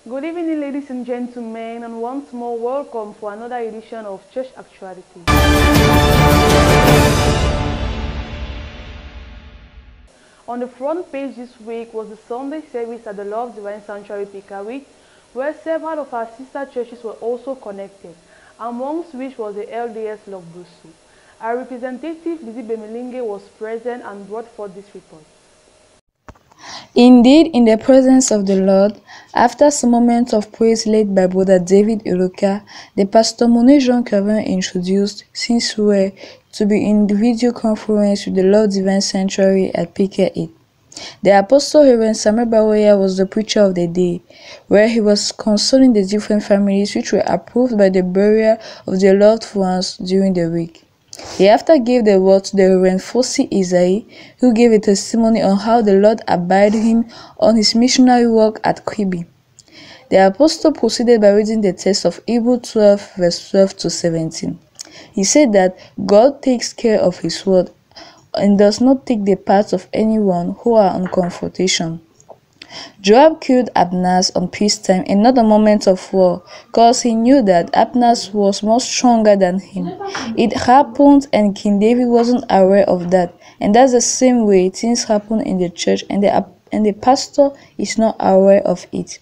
Good evening, ladies and gentlemen, and once more welcome for another edition of Church Actuality. On the front page this week was the Sunday service at the Love Divine Sanctuary Pikawi, where several of our sister churches were also connected, amongst which was the LDS Logbusu. Our representative, Lizzie Bemilinge, was present and brought forth this report. Indeed, in the presence of the Lord, after some moments of praise led by Brother David Iloka, the Pastor Monet Jean Cavin introduced, since we were to be in the video conference with the Lord Divine Sanctuary at PK8. The Apostle Reverend Samuel Bawoya was the preacher of the day, where he was consoling the different families which were approved by the burial of their loved ones during the week. He after gave the word to the Reverend Fosi Isai, who gave a testimony on how the Lord abided him on his missionary work at Kribi. The apostle proceeded by reading the text of Hebrews 12, verse 12 to 17. He said that God takes care of his word and does not take the part of anyone who are on confrontation. Joab killed Abnas on peacetime in not a moment of war, because he knew that Abnas was more stronger than him. It happened and King David wasn't aware of that, and that's the same way things happen in the church and the pastor is not aware of it.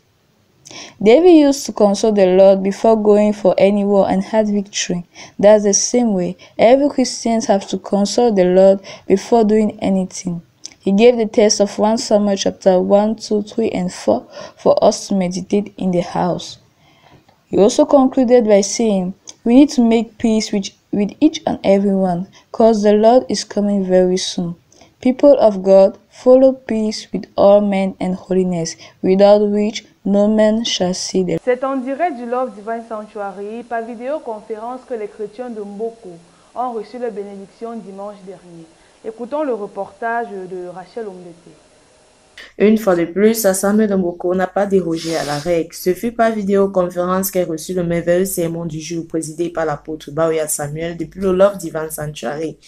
David used to consult the Lord before going for any war and had victory. That's the same way every Christian has to consult the Lord before doing anything. He gave the text of 1 Samuel chapter 1, 2, 3, and 4 for us to meditate in the house. He also concluded by saying, we need to make peace with each and everyone, because the Lord is coming very soon. People of God, follow peace with all men and holiness, without which no man shall see the Lord. C'est en direct du Love Divine Sanctuary, par vidéoconférence, que les chrétiens de Mboko ont reçu la bénédiction dimanche dernier. Écoutons le reportage de Rachel Ombete. Une fois de plus, l'Assemblée de Mboko n'a pas dérogé à la règle. Ce fut par vidéoconférence qu'est reçu le merveilleux sermon du jour présidé par l'apôtre Baoya Samuel depuis le Love Divine Sanctuary.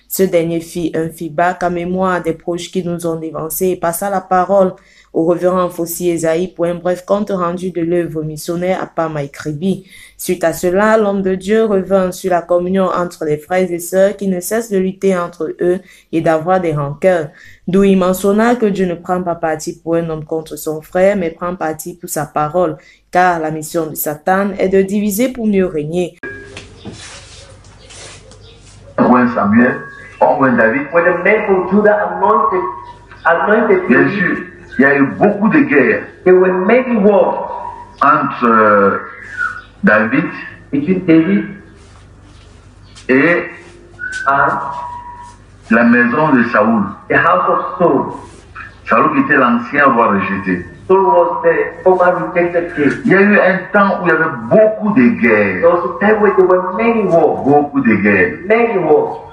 Ce dernier fit un feedback à mémoire des proches qui nous ont dévancés et passa la parole au révérend Fosi Esaïe pour un bref compte rendu de l'œuvre missionnaire à Pama et Kribi. Suite à cela, l'homme de Dieu revint sur la communion entre les frères et sœurs qui ne cessent de lutter entre eux et d'avoir des rancœurs. D'où il mentionna que Dieu ne prend pas parti pour un homme contre son frère, mais prend parti pour sa parole, car la mission de Satan est de diviser pour mieux régner. Samuel, David. When the men of Judah anointed Bien sûr, il y a eu beaucoup de guerres. There were many wars entre David between David et and la maison de Saoul. the house of Saul. Saoul qui était l'ancien roi rejeté. Saul was the former rejected king. Il y a eu un temps où il y avait beaucoup de guerres. There was a time where there were many wars. Beaucoup de guerres. Many wars.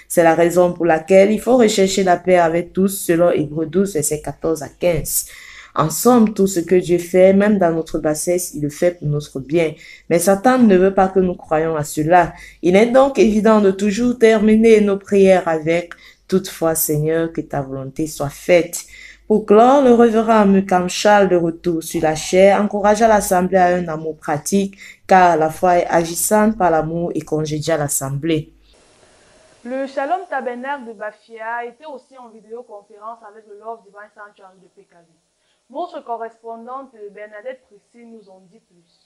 C'est la raison pour laquelle il faut rechercher la paix avec tous, selon Hébreux 12, versets 14 à 15. En somme, tout ce que Dieu fait, même dans notre bassesse, il le fait pour notre bien. Mais Satan ne veut pas que nous croyions à cela. Il est donc évident de toujours terminer nos prières avec « Toutefois, Seigneur, que ta volonté soit faite ». Pour clore, le révérend Mukam Charles, de retour sur la chair, encouragea l'Assemblée à un amour pratique, car la foi est agissante par l'amour et congédia l'Assemblée. Le Shalom Tabernacle de Bafia était aussi en vidéoconférence avec le Love Divine Sanctuary de PKV. Notre correspondante Bernadette Prissy nous en dit plus.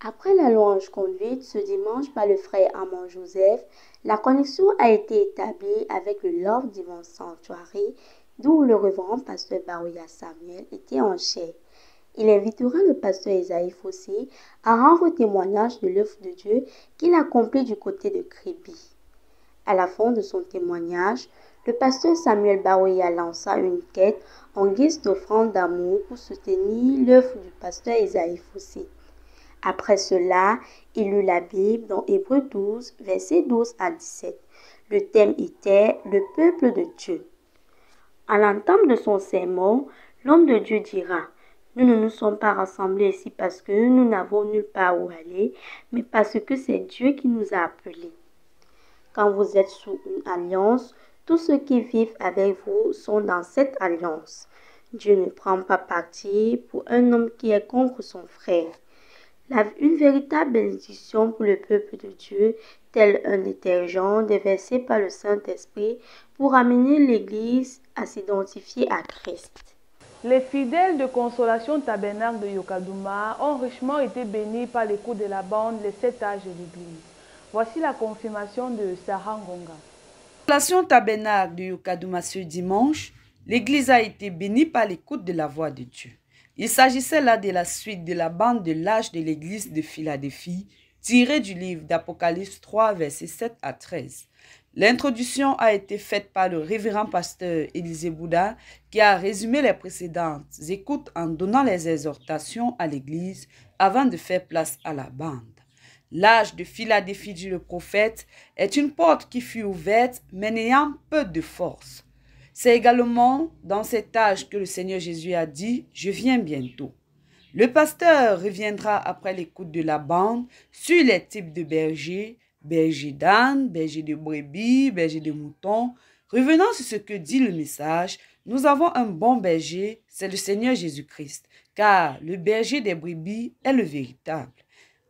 Après la louange conduite ce dimanche par le frère Armand Joseph, la connexion a été établie avec le Love Divine Sanctuary, d'où le révérend pasteur Baoya Samuel était en chair. Il invitera le pasteur Esaïe Fossé à rendre témoignage de l'œuvre de Dieu qu'il accomplit du côté de Kribi. À la fin de son témoignage, le pasteur Samuel Baoya lança une quête en guise d'offrande d'amour pour soutenir l'œuvre du pasteur Esaïe Fossé. Après cela, il lut la Bible dans Hébreux 12, versets 12 à 17. Le thème était « Le peuple de Dieu ». À l'entame de son sermon, l'homme de Dieu dira « Nous ne nous sommes pas rassemblés ici parce que nous n'avons nulle part où aller, mais parce que c'est Dieu qui nous a appelés. Quand vous êtes sous une alliance, tous ceux qui vivent avec vous sont dans cette alliance. Dieu ne prend pas parti pour un homme qui est contre son frère. Une véritable bénédiction pour le peuple de Dieu, tel un détergent déversé par le Saint-Esprit pour amener l'Église à s'identifier à Christ. Les fidèles de Consolation Tabernacle de Yokadouma ont richement été bénis par l'écoute de la bande Les 7 âges de l'Église. Voici la confirmation de Sarah Ngonga. Consolation Tabernacle de Yokadouma ce dimanche, l'Église a été bénie par l'écoute de la voix de Dieu. Il s'agissait là de la suite de la bande de l'âge de l'Église de Philadelphie, tirée du livre d'Apocalypse 3, versets 7 à 13. L'introduction a été faite par le révérend pasteur Élisée Bouddha, qui a résumé les précédentes écoutes en donnant les exhortations à l'Église avant de faire place à la bande. L'âge de Philadelphie, dit le prophète, est une porte qui fut ouverte, mais n'ayant peu de force. C'est également dans cet âge que le Seigneur Jésus a dit « Je viens bientôt ». Le pasteur reviendra après l'écoute de la bande sur les types de bergers, berger d'âne, berger de brebis, berger de moutons. Revenant sur ce que dit le message, nous avons un bon berger, c'est le Seigneur Jésus-Christ, car le berger des brebis est le véritable.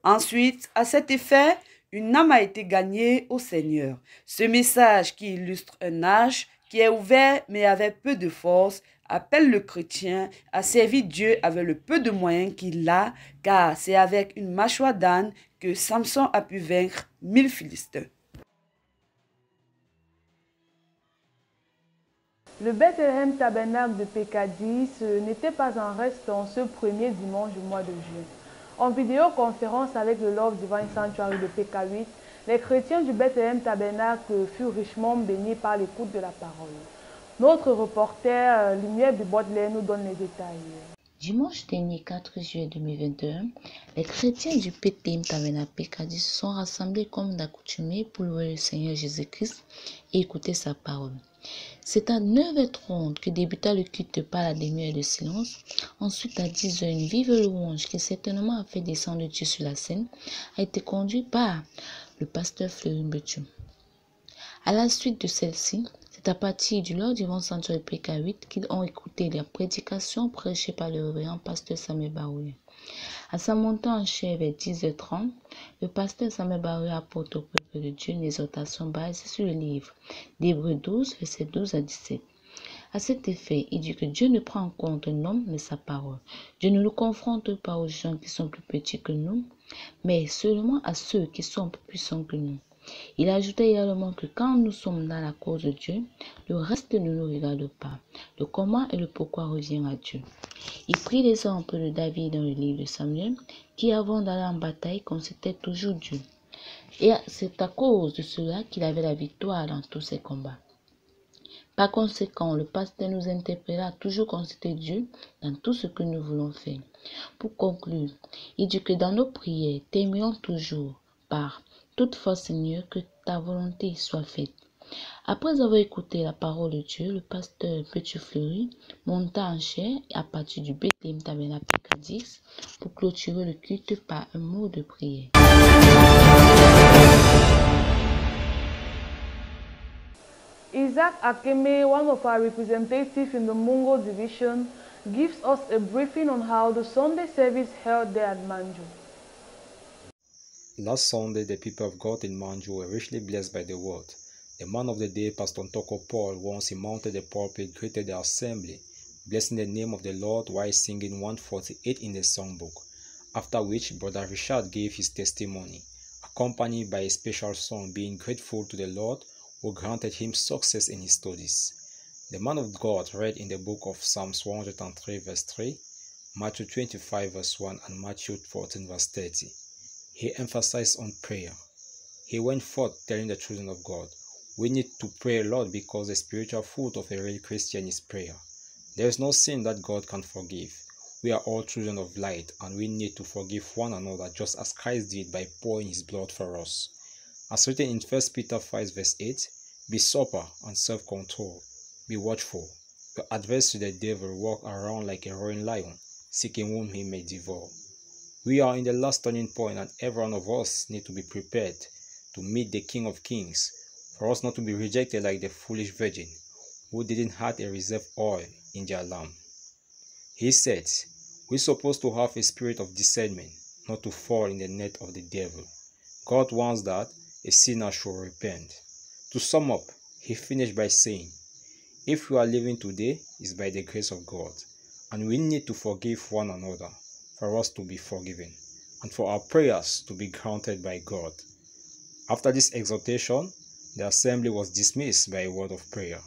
Ensuite, à cet effet, une âme a été gagnée au Seigneur. Ce message qui illustre un âge qui est ouvert mais avec peu de force, appelle le chrétien à servir Dieu avec le peu de moyens qu'il a, car c'est avec une mâchoire d'âne que Samson a pu vaincre 1000 Philistins. Le Bethlehem Tabernacle de Pécadis n'était pas en reste en ce premier dimanche du mois de juin. En vidéoconférence avec le Love Divine Sanctuary de PK8, les chrétiens du Bethlehem Tabernacle furent richement bénis par l'écoute de la parole. Notre reporter Lumière de Baudelaire nous donne les détails. Dimanche dernier 4 juillet 2021, les chrétiens du Bethlehem Tabernacle Pécadis se sont rassemblés comme d'accoutumé pour louer le Seigneur Jésus-Christ et écouter sa parole. C'est à 9h30 que débuta le culte par la demi-heure de silence. Ensuite, à 10h, une vive louange qui certainement a fait descendre Dieu sur la scène a été conduite par le pasteur Fleury Mbetchou. À la suite de celle-ci, c'est à partir du Lord Divine Sanctuary PK8 qu'ils ont écouté la prédication prêchée par le révérend pasteur Samuel Barouya. À sa montée en chair vers 10h30, le pasteur Samuel Barouya apporte au peuple de Dieu une exhortation basée sur le livre d'Hébreux 12, versets 12 à 17. À cet effet, il dit que Dieu ne prend en compte un homme mais sa parole. Dieu ne nous confronte pas aux gens qui sont plus petits que nous, mais seulement à ceux qui sont plus puissants que nous. Il ajoutait également que quand nous sommes dans la cause de Dieu, le reste ne nous regarde pas. Le comment et le pourquoi revient à Dieu. Il prit l'exemple de David dans le livre de Samuel, qui avant d'aller en bataille consultait toujours Dieu. Et c'est à cause de cela qu'il avait la victoire dans tous ses combats. Par conséquent, le pasteur nous interpellera à toujours consulter Dieu dans tout ce que nous voulons faire. Pour conclure, il dit que dans nos prières, terminons toujours par « Toutefois, Seigneur, que ta volonté soit faite ». Après avoir écouté la parole de Dieu, le pasteur Petit Fleury monta en chair à partir du Bethlehem Tabernacle Pécadis pour clôturer le culte par un mot de prière. Isaac Akeme, one of our representatives in the Mungo division, gives us a briefing on how the Sunday service held there at Manju. Last Sunday, the people of God in Manju were richly blessed by the word. The man of the day, Pastor Ntoko Paul, once he mounted the pulpit, greeted the assembly, blessing the name of the Lord while singing 148 in the songbook, after which Brother Richard gave his testimony, accompanied by a special song being grateful to the Lord who granted him success in his studies. The man of God read in the book of Psalms 103 verse 3, Matthew 25 verse 1 and Matthew 14 verse 30. He emphasized on prayer. He went forth telling the children of God, we need to pray a lot because the spiritual food of a real Christian is prayer. There is no sin that God can forgive. We are all children of light and we need to forgive one another just as Christ did by pouring his blood for us. As written in 1 Peter 5 verse 8, be sober and self-control. Be watchful. Your adversary the devil walks around like a roaring lion, seeking whom he may devour. We are in the last turning point and every one of us need to be prepared to meet the King of Kings, for us not to be rejected like the foolish virgin who didn't have a reserve oil in their lamp. He said, we're supposed to have a spirit of discernment, not to fall in the net of the devil. God wants that a sinner should repent. To sum up, he finished by saying, if we are living today, it's by the grace of God, and we need to forgive one another for us to be forgiven, and for our prayers to be granted by God. After this exhortation, the assembly was dismissed by a word of prayer.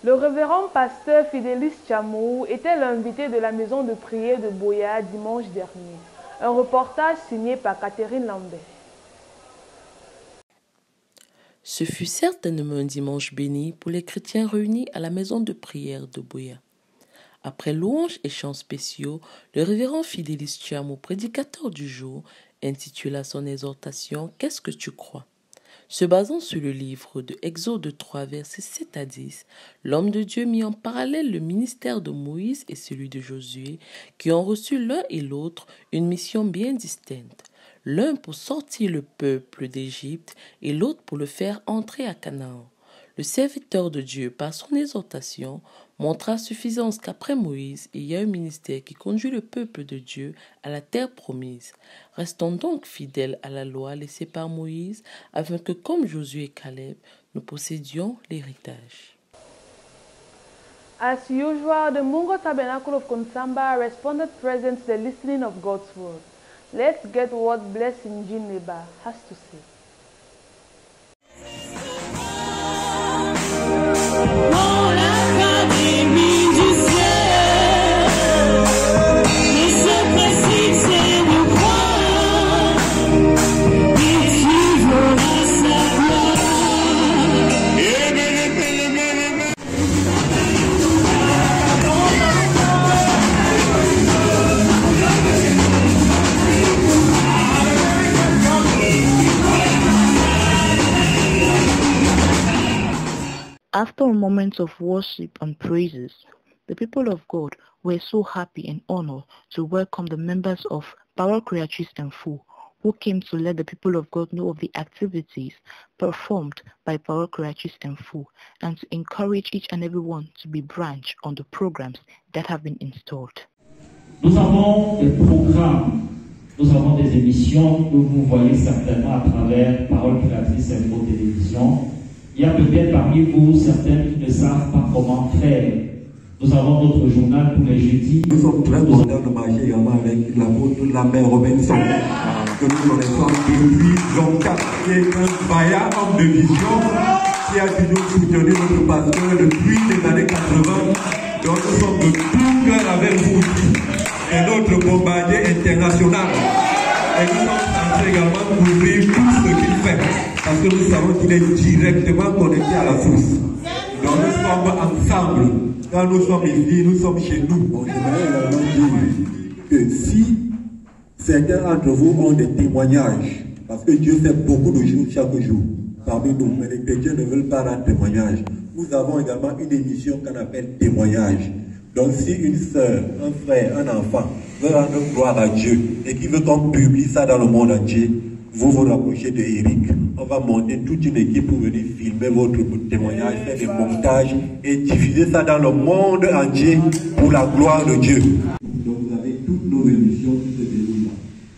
Le révérend pasteur Fidelis Chamou était l'invité de la maison de prière de Boya dimanche dernier. Un reportage signé par Catherine Lambert. Ce fut certainement un dimanche béni pour les chrétiens réunis à la maison de prière de Boya. Après louanges et chants spéciaux, le révérend Fidelis Chamou, prédicateur du jour, intitula son exhortation « Qu'est-ce que tu crois ?» Se basant sur le livre de Exode 3, versets 7 à 10, l'homme de Dieu mit en parallèle le ministère de Moïse et celui de Josué, qui ont reçu l'un et l'autre une mission bien distincte, l'un pour sortir le peuple d'Égypte et l'autre pour le faire entrer à Canaan. Le serviteur de Dieu, par son exhortation, montra à suffisance qu'après Moïse, il y a un ministère qui conduit le peuple de Dieu à la terre promise. Restons donc fidèles à la loi laissée par Moïse, afin que, comme Josué et Caleb, nous possédions l'héritage. As usual, the Mungo Tabernacle of Konsamba responded present to the listening of God's word. Let's get what Blessing Jineba has to say. After a moment of worship and praises, the people of God were so happy and honored to welcome the members of Parole Créatrice Info, who came to let the people of God know of the activities performed by Parole Créatrice Info and to encourage each and every one to be branched on the programs that have been installed. Nous avons des programmes, nous avons des émissions que vous voyez certainement à travers Parole Créatrice Info Télévision. Il y a peut-être parmi vous certains qui ne savent pas comment faire. Nous avons notre journal tous les jeudis. Nous sommes très contents de marcher également avec l'apôtre Lambert Robinson, que nous connaissons depuis longtemps, qui est un vaillant homme de vision, qui a toujours soutenu notre pasteur depuis les années 80. Donc nous sommes de tout cœur avec vous aussi. Et notre bombardier international. Et nous sommes censés également couvrir tout ce qu'il fait, parce que nous savons qu'il est directement connecté à la source. Donc nous sommes ensemble. Quand nous sommes ici, nous sommes chez nous. On aimerait également dire que si certains d'entre vous ont des témoignages, parce que Dieu fait beaucoup de choses chaque jour parmi nous, mais les chrétiens ne veulent pas rendre témoignage. Nous avons également une émission qu'on appelle témoignage. Donc si une sœur, un frère, un enfant veut rendre gloire à Dieu et qui veut qu'on publie ça dans le monde entier, vous vous rapprochez de Eric. On va monter toute une équipe pour venir filmer votre témoignage, faire des montages et diffuser ça dans le monde entier pour la gloire de Dieu. Donc vous avez toutes nos émissions qui se déroulent là.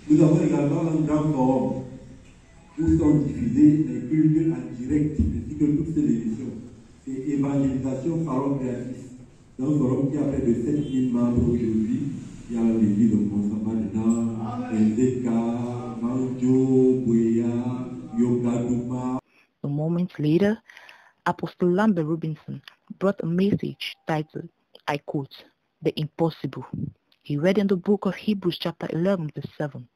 Nous avons également un grand forum où sont diffusés les cultes en direct, ainsi que toutes ces émissions. C'est évangélisation Parole Créatrice. C'est un forum qui a près de 7000 membres aujourd'hui. Il y a l'église de Konsamba dedans, Ezeka, Manjo, Boya, Yogaduma. A moment later, Apostle Lambert Robinson brought a message titled, I quote, The Impossible. He read in the book of Hebrews chapter 11 verse 7.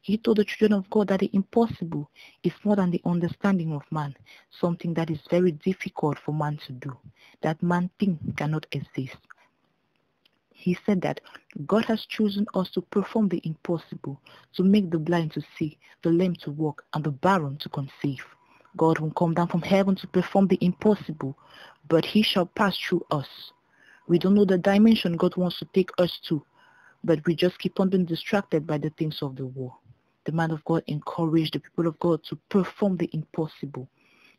He told the children of God that the impossible is more than the understanding of man, something that is very difficult for man to do, that man think cannot exist. He said that God has chosen us to perform the impossible, to make the blind to see, the lame to walk, and the barren to conceive. God will come down from heaven to perform the impossible, but he shall pass through us. We don't know the dimension God wants to take us to, but we just keep on being distracted by the things of the world. The man of God encouraged the people of God to perform the impossible.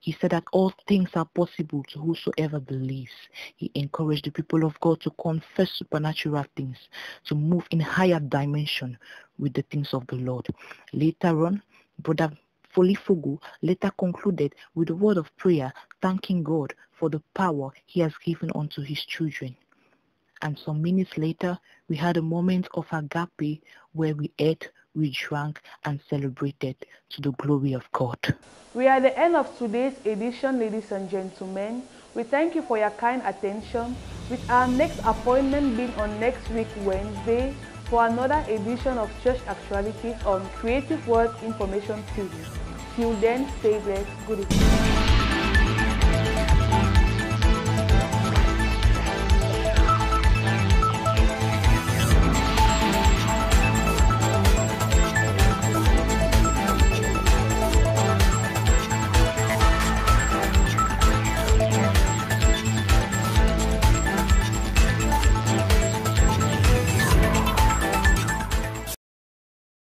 He said that all things are possible to whosoever believes. He encouraged the people of God to confess supernatural things, to move in higher dimension with the things of the Lord. Later on, Brother Folifogu later concluded with a word of prayer, thanking God for the power he has given unto his children. And some minutes later, we had a moment of agape where we ate, we drank, and celebrated to the glory of God. We are at the end of today's edition, ladies and gentlemen. We thank you for your kind attention, with our next appointment being on next week, Wednesday, for another edition of Church Actualities on Creative Word Information TV. Till then, stay blessed. Good evening.